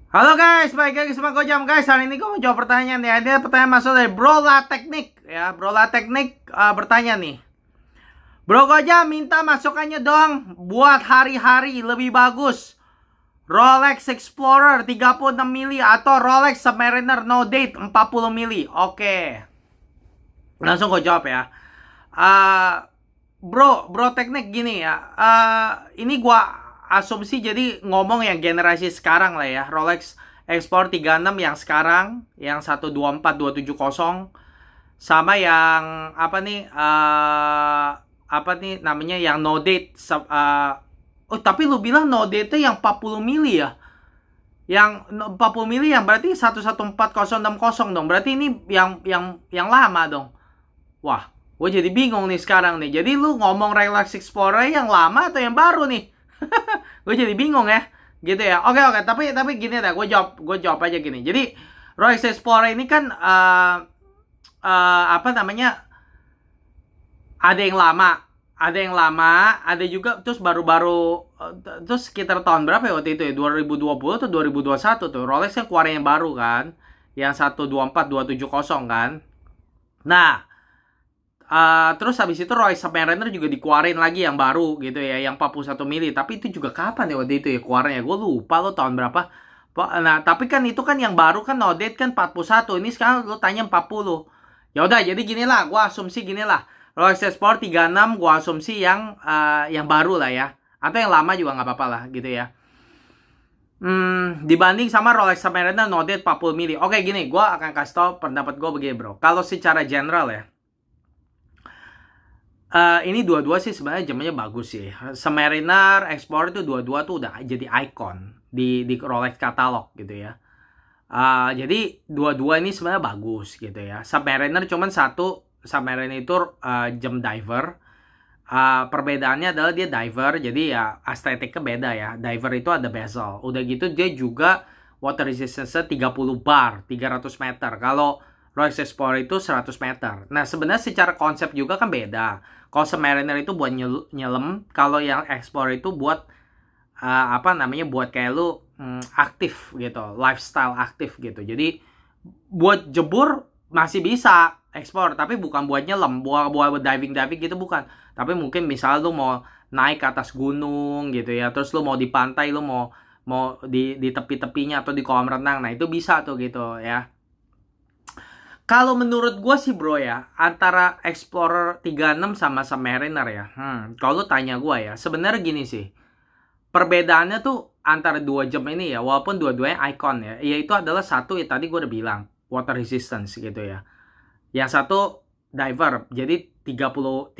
Halo guys, balik lagi sama Gojam guys. Hari ini gue mau jawab pertanyaan nih. Ada pertanyaan masuk dari Brola Teknik ya. Brola Teknik bertanya nih. Bro Gojam, minta masukannya dong buat hari-hari lebih bagus. Rolex Explorer 36 mili atau Rolex Submariner No Date 40 mili. Oke. Langsung gue jawab ya. Bro Teknik gini ya. Ini gua asumsi jadi ngomong yang generasi sekarang lah ya. Rolex Explorer 36 yang sekarang, yang 124270 sama yang apa nih namanya yang no date tapi lu bilang no date yang 40 mili ya. Yang 40 mili yang berarti 114060 dong. Berarti ini yang lama dong. Wah, gue jadi bingung nih sekarang nih. Jadi lu ngomong Rolex Explorer yang lama atau yang baru nih? Gue jadi bingung ya, gitu ya. Oke, tapi gini dah, gue jawab aja gini. Jadi Rolex Explorer ini kan apa namanya? Ada yang lama, ada juga terus baru-baru terus sekitar tahun berapa ya waktu itu ya? 2020 atau 2021 tuh. Rolex kan keluarin yang baru kan, yang 124270 kan. Nah, terus habis itu Rolex Submariner juga dikeluarin lagi yang baru gitu ya, yang 41 mili. Tapi itu juga kapan ya waktu itu ya keluarnya? Gue lupa lo tahun berapa. Nah, tapi kan itu kan yang baru kan no date kan 41. Ini sekarang lo tanya 40. Ya udah, jadi gini lah, gue asumsi gini lah. Rolex Explorer 36 gue asumsi yang baru lah ya. Atau yang lama juga nggak apa-apa lah gitu ya. Dibanding sama Rolex Submariner no date 40 mili. Oke, gini, gue akan kasih tau pendapat gue begini bro. Kalau secara general ya, ini dua-dua sih sebenarnya jamnya bagus sih. Submariner, Explorer itu dua-dua tuh udah jadi icon di Rolex katalog gitu ya. Jadi dua-dua ini sebenarnya bagus gitu ya. Submariner cuman satu, Submariner itu jam diver. Perbedaannya adalah dia diver, jadi ya estetiknya beda ya. Diver itu ada bezel. Udah gitu dia juga water resistance-nya 30 bar, 300 meter. Kalau Rolex Explorer itu 100 meter. Nah, sebenarnya secara konsep juga kan beda. Kalau Submariner itu buat nyelam, kalau yang Explorer itu buat buat kayak lu aktif gitu, lifestyle aktif gitu. Jadi buat jebur masih bisa Explorer, tapi bukan buat nyelam, buat diving gitu bukan. Tapi mungkin misalnya lu mau naik ke atas gunung gitu ya, terus lu mau di pantai, lu mau di tepi-tepinya atau di kolam renang. Nah, itu bisa tuh gitu ya. Kalau menurut gue sih bro ya, antara Explorer 36 sama Submariner ya. Kalau lu tanya gue ya, sebenarnya gini sih. Perbedaannya tuh antara dua jam ini ya, walaupun dua-duanya icon ya. Yaitu adalah satu ya tadi gue udah bilang, water resistance gitu ya. Yang satu diver, jadi 300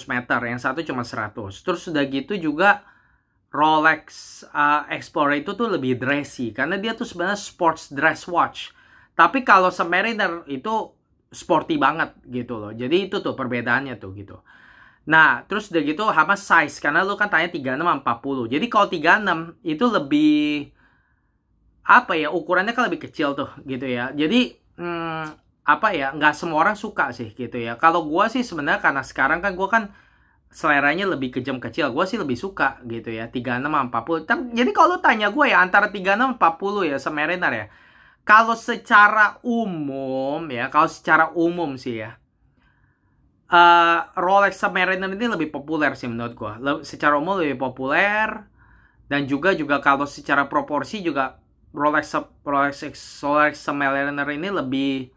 meter. Yang satu cuma 100. Terus udah gitu juga Rolex Explorer itu tuh lebih dressy. Karena dia tuh sebenarnya sports dress watch. Tapi kalau Submariner itu sporty banget gitu loh. Jadi itu tuh perbedaannya tuh gitu. Nah, terus udah gitu sama size. Karena lu kan tanya 36 sama 40. Jadi kalau 36 itu lebih apa ya, ukurannya kan lebih kecil tuh gitu ya. Jadi nggak semua orang suka sih gitu ya. Kalau gua sih sebenarnya karena sekarang kan gua kan seleranya lebih ke jam kecil. Gua sih lebih suka gitu ya 36 sama 40. Jadi kalau lu tanya gue ya antara 36 sama 40 ya Submariner ya. Kalau secara umum sih ya, Rolex Submariner ini lebih populer sih menurut gua. Secara umum lebih populer, dan juga kalau secara proporsi juga Rolex Submariner ini lebih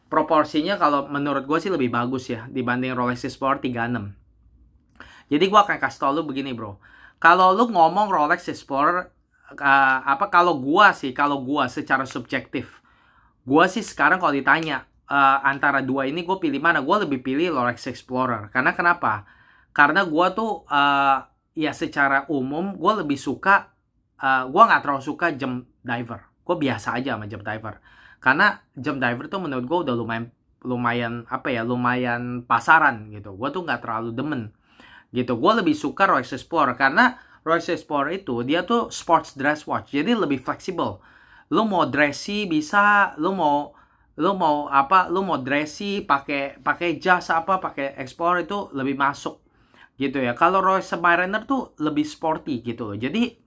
proporsinya kalau menurut gua sih lebih bagus ya dibanding Rolex Explorer 36. Jadi gua akan kasih tau lu begini bro. Kalau lu ngomong Rolex Explorer kalau gua secara subjektif, gua sih sekarang kalau ditanya antara dua ini gue pilih mana, gue lebih pilih Rolex Explorer. Karena kenapa? Karena gua tuh ya secara umum gue lebih suka, gue nggak terlalu suka jam diver. Gue biasa aja sama jam diver. Karena jam diver tuh menurut gue udah lumayan pasaran gitu. Gue tuh nggak terlalu demen gitu. Gue lebih suka Rolex Explorer karena Rolex Explorer itu dia tuh sports dress watch, jadi lebih fleksibel. Lu mau dressy bisa, lu mau dressy pakai jas pakai Explorer itu lebih masuk gitu ya. Kalau Rolex Submariner tuh lebih sporty gitu loh. Jadi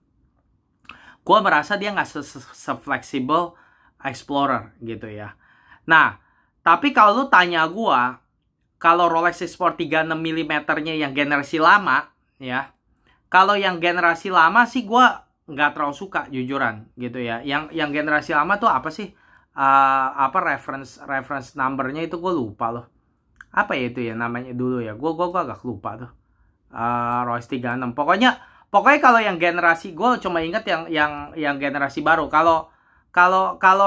gue merasa dia nggak se-fleksibel Explorer gitu ya. Nah, tapi kalau lu tanya gue, kalau Rolex Sport 36 mm-nya yang generasi lama, ya, kalau yang generasi lama sih gue nggak terlalu suka jujuran gitu ya. Yang generasi lama tuh apa sih? Apa reference numbernya itu gue lupa loh. Apa ya itu ya namanya dulu ya? Gue agak lupa tuh. Rolex 36. Pokoknya kalau yang generasi, gue cuma inget yang generasi baru. Kalau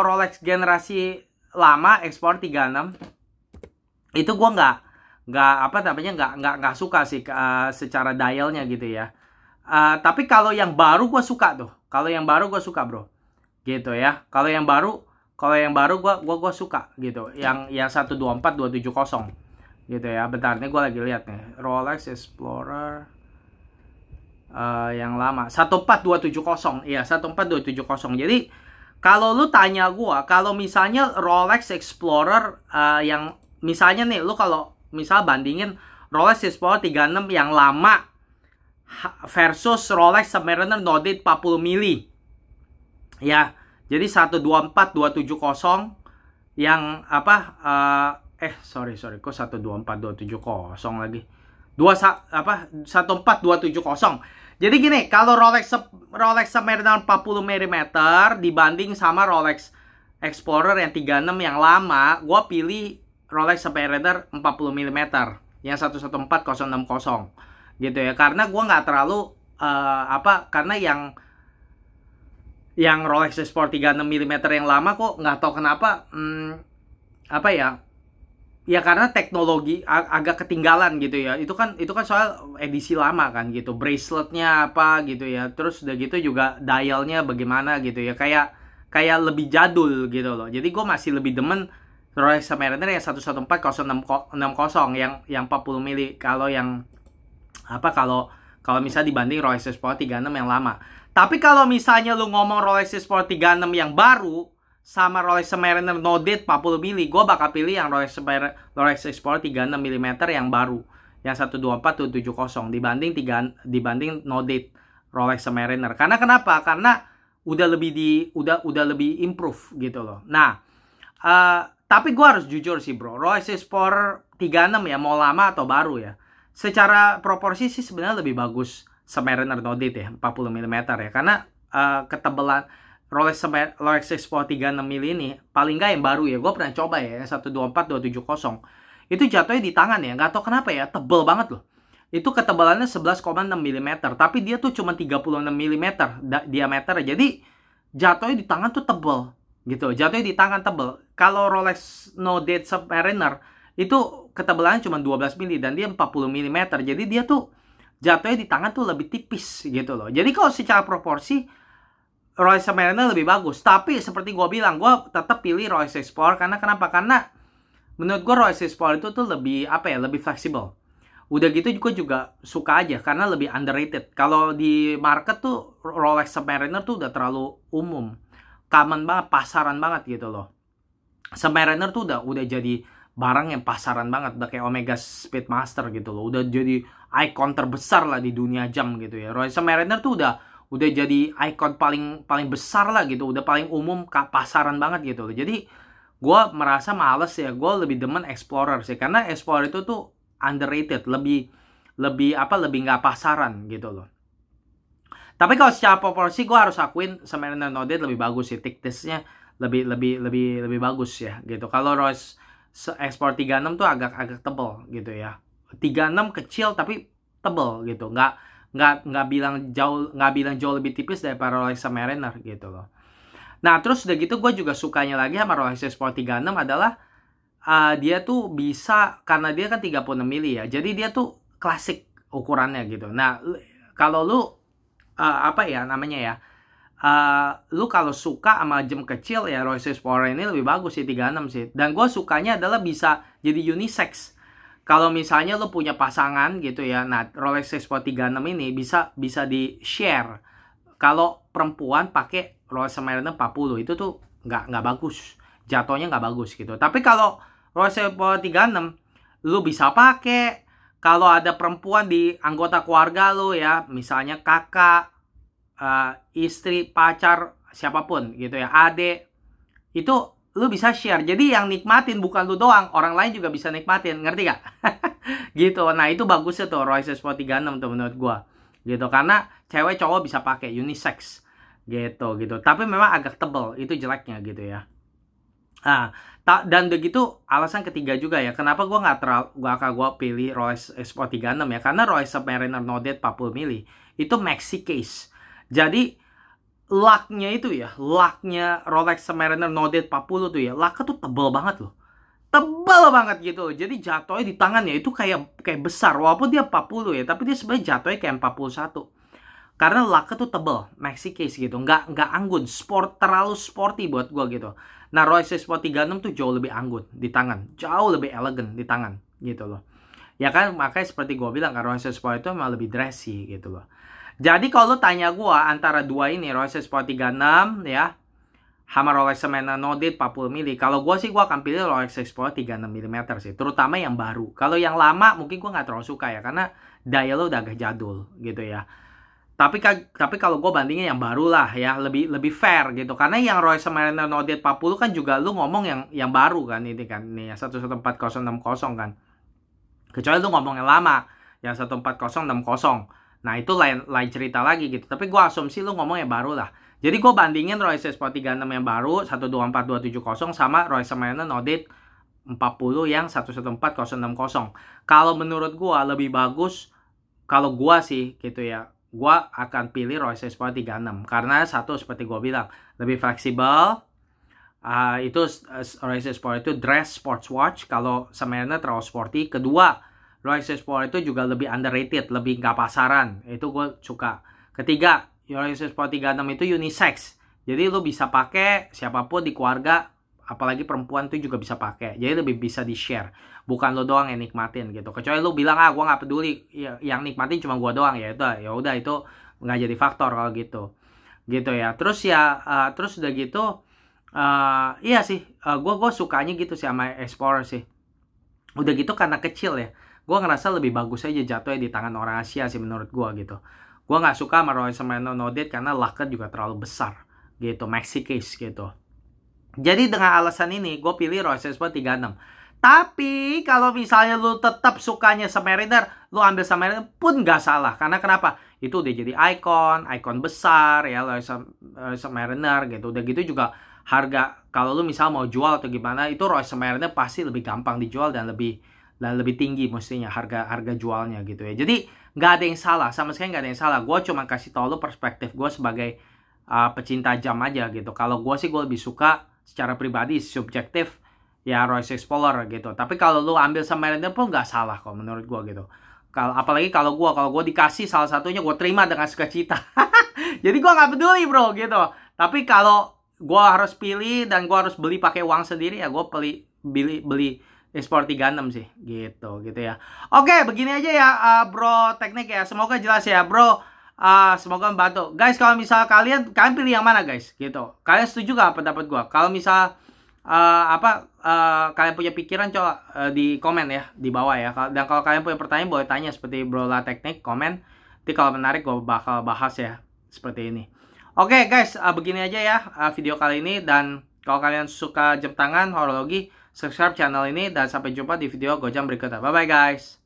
Rolex generasi lama Explorer 36 itu gue nggak suka sih secara dialnya gitu ya. Tapi kalau yang baru gue suka tuh. Kalau yang baru gue suka, bro. Gitu ya. Kalau yang baru gue suka gitu. Yang 124270 gitu ya. Bentar nih gue lagi lihat nih. Rolex Explorer yang lama 14270. Iya, 14270. Jadi kalau lu tanya gue, kalau misalnya Rolex Explorer yang misalnya nih, lu kalau misal bandingin Rolex Explorer 36 yang lama versus Rolex Submariner No Date 40 mili. Ya, jadi 124270 yang apa sorry kok 124270 lagi. 14270. Jadi gini, kalau Rolex Submariner 40 mm dibanding sama Rolex Explorer yang 36 yang lama, gue pilih Rolex Submariner 40 mm yang 114060 gitu ya. Karena gue nggak terlalu karena yang Rolex Sport 36 mm yang lama kok nggak tahu kenapa ya karena teknologi agak ketinggalan gitu ya. Itu kan soal edisi lama kan gitu. Braceletnya apa gitu ya. Terus udah gitu juga dialnya bagaimana gitu ya. Kayak lebih jadul gitu loh. Jadi gue masih lebih demen Rolex Submariner yang 114060 yang 40 mili. Kalau yang kalau misalnya dibanding Rolex Sport 36 yang lama. Tapi kalau misalnya lu ngomong Rolex Sport 36 yang baru sama Rolex Submariner No Date 40 mili, gue bakal pilih yang Rolex Explorer 36 mm yang baru, yang 124270 dibanding No Date Rolex Submariner. Karena kenapa? Karena udah lebih improve gitu loh. Nah, tapi gue harus jujur sih, bro. Rolex Explorer 36 ya, mau lama atau baru ya, secara proporsi sih sebenarnya lebih bagus Submariner No Date ya, 40 mm ya. Karena ketebalan Rolex Explorer 36 mili ini paling nggak yang baru ya, gue pernah coba ya, yang 124270 itu jatuhnya di tangan ya, nggak tahu kenapa ya, tebel banget loh. Itu ketebalannya 11,6 mm, tapi dia tuh cuma 36 mm diameter, jadi jatuhnya di tangan tuh tebel gitu, jatuhnya di tangan tebel. Kalau Rolex No Date Submariner itu ketebalannya cuma 12 mili dan dia 40 mm, jadi dia tuh jatuhnya di tangan tuh lebih tipis gitu loh. Jadi kalau secara proporsi Rolex Submariner lebih bagus. Tapi seperti gue bilang, gue tetap pilih Rolex Explorer. Karena kenapa? Karena menurut gue Rolex Explorer itu tuh lebih lebih fleksibel. Udah gitu juga suka aja karena lebih underrated. Kalau di market tuh Rolex Submariner tuh udah terlalu umum, common banget, pasaran banget gitu loh. Submariner tuh udah jadi barang yang pasaran banget, udah kayak Omega Speedmaster gitu loh. Udah jadi ikon terbesar lah di dunia jam gitu ya. Rolex Submariner tuh udah jadi ikon paling besar lah gitu, udah paling umum, pasaran banget gitu loh. Jadi gue merasa males ya, gue lebih demen Explorer sih, karena Explorer itu tuh underrated, lebih nggak pasaran gitu loh. Tapi kalau secara proporsi gue harus akuin Submariner No Date lebih bagus sih, thickness-nya lebih bagus ya gitu. Kalau Rolex Explorer 36 tuh agak tebel gitu ya. 36 kecil tapi tebel gitu, nggak bilang jauh lebih tipis daripada Rolex Submariner gitu loh. Nah, terus udah gitu gue juga sukanya lagi sama Rolex Sport 36 adalah dia tuh bisa, karena dia kan 36 mili ya, jadi dia tuh klasik ukurannya gitu. Nah, kalau lu lu kalau suka sama jam kecil ya, Rolex Explorer ini lebih bagus sih 36 sih. Dan gue sukanya adalah bisa jadi unisex. Kalau misalnya lo punya pasangan gitu ya, nah Rolex Sport 36 ini bisa di-share. Kalau perempuan pakai Rolex Submariner 40, itu tuh nggak bagus. Jatuhnya nggak bagus gitu. Tapi kalau Rolex Sport 36, lo bisa pakai kalau ada perempuan di anggota keluarga lo ya, misalnya kakak, istri, pacar, siapapun gitu ya, adik, itu lu bisa share. Jadi yang nikmatin bukan lu doang, orang lain juga bisa nikmatin, ngerti gak? Gitu. Nah itu bagusnya tuh Royce Sport 36 tuh menurut gua, gitu. Karena cewek cowok bisa pakai, unisex, gitu. Tapi memang agak tebel, itu jeleknya gitu ya. Dan begitu alasan ketiga juga ya, kenapa gua akan pilih Royce Sport 36 ya, karena Royce Submariner No Date 40 mili itu maxi case. Jadi laknya itu ya, laknya Rolex Submariner No Date 40 tuh ya, laknya tuh tebel banget loh. Tebel banget gitu loh. Jadi jatuhnya di tangannya itu kayak besar. Walaupun dia 40 ya, tapi dia sebenarnya jatuhnya kayak 41. Karena laknya tuh tebel, maxi case gitu. Nggak anggun, terlalu sporty buat gua gitu. Nah, Royce Sport 36 tuh jauh lebih anggun di tangan. Jauh lebih elegan di tangan gitu loh. Ya kan, makanya seperti gua bilang kan, Royce Sport itu memang lebih dressy gitu loh. Jadi kalau lu tanya gua antara dua ini, Royce Sport 36 ya, sama Rolex Submariner No Date 40 mili. Kalau gua sih gua akan pilih Rolex Sport 36 mm sih, terutama yang baru. Kalau yang lama mungkin gua nggak terlalu suka ya, karena dial udah agak jadul gitu ya. Tapi kalau gue bandingin yang baru lah ya, lebih fair gitu. Karena yang Royce Submariner No Date 40 kan juga lu ngomong yang baru kan, ini kan, ini yang 114060 kan. Kecuali lu ngomong yang lama, yang 140060. Nah itu lain cerita lagi gitu. Tapi gue asumsi lu ngomong yang baru lah. Jadi gue bandingin Royce Sport 36 yang baru 124270 sama Royce Submariner No Date 40 yang 114060. Kalau menurut gue lebih bagus, kalau gue sih gitu ya, gue akan pilih Royce Sport 36. Karena satu, seperti gue bilang, lebih fleksibel. Itu Royce Sport itu dress sports watch. Kalau Submariner terlalu sporty. Kedua, Royce Sport itu juga lebih underrated, lebih nggak pasaran. Itu gue suka. Ketiga, Royce Sport 36 itu unisex. Jadi lu bisa pakai siapapun di keluarga, apalagi perempuan tuh juga bisa pakai. Jadi lebih bisa di-share. Bukan lo doang yang nikmatin gitu. Kecuali lu bilang, gue nggak peduli, yang nikmatin cuma gue doang, ya udah itu nggak jadi faktor kalau gitu. Gitu ya. Terus ya, terus udah gitu, iya sih, gue sukanya gitu sih sama Explorer sih. Udah gitu karena kecil ya, gue ngerasa lebih bagus aja jatuhnya di tangan orang Asia sih menurut gue gitu. Gue nggak suka sama Royce Submariner No Date karena laknya juga terlalu besar gitu, maxi case gitu. Jadi dengan alasan ini gue pilih Royce Sport 36. Tapi kalau misalnya lu tetap sukanya Submariner, lu ambil Submariner pun nggak salah. Karena kenapa? Itu udah jadi ikon besar ya, Royce Submariner gitu. Udah gitu juga harga, kalau lu misal mau jual atau gimana, itu Royce Submariner pasti lebih gampang dijual dan lebih tinggi mestinya harga jualnya gitu ya. Jadi nggak ada yang salah, sama sekali nggak ada yang salah. Gue cuma kasih tau lu perspektif gue sebagai pecinta jam aja gitu. Kalau gue sih gue lebih suka secara pribadi, subjektif ya Royce Explorer gitu. Tapi kalau lu ambil Submariner pun nggak salah kok menurut gue gitu. Apalagi kalau gue dikasih salah satunya, gue terima dengan sukacita. Jadi gue nggak peduli bro gitu. Tapi kalau gue harus pilih dan gue harus beli pakai uang sendiri, ya gue beli Sport 36 sih gitu ya. Oke, begini aja ya bro teknik ya. Semoga jelas ya bro. Semoga membantu guys. Kalau misal kalian pilih yang mana guys gitu, kalian setuju gak pendapat gue? Kalau misal kalian punya pikiran, coba di komen ya di bawah ya. Dan kalau kalian punya pertanyaan boleh tanya seperti Bro La Teknik, komen. Nanti kalau menarik gue bakal bahas ya seperti ini. Oke guys, begini aja ya video kali ini. Dan kalau kalian suka jam tangan, horologi, subscribe channel ini. Dan sampai jumpa di video Gojam berikutnya. Bye bye guys.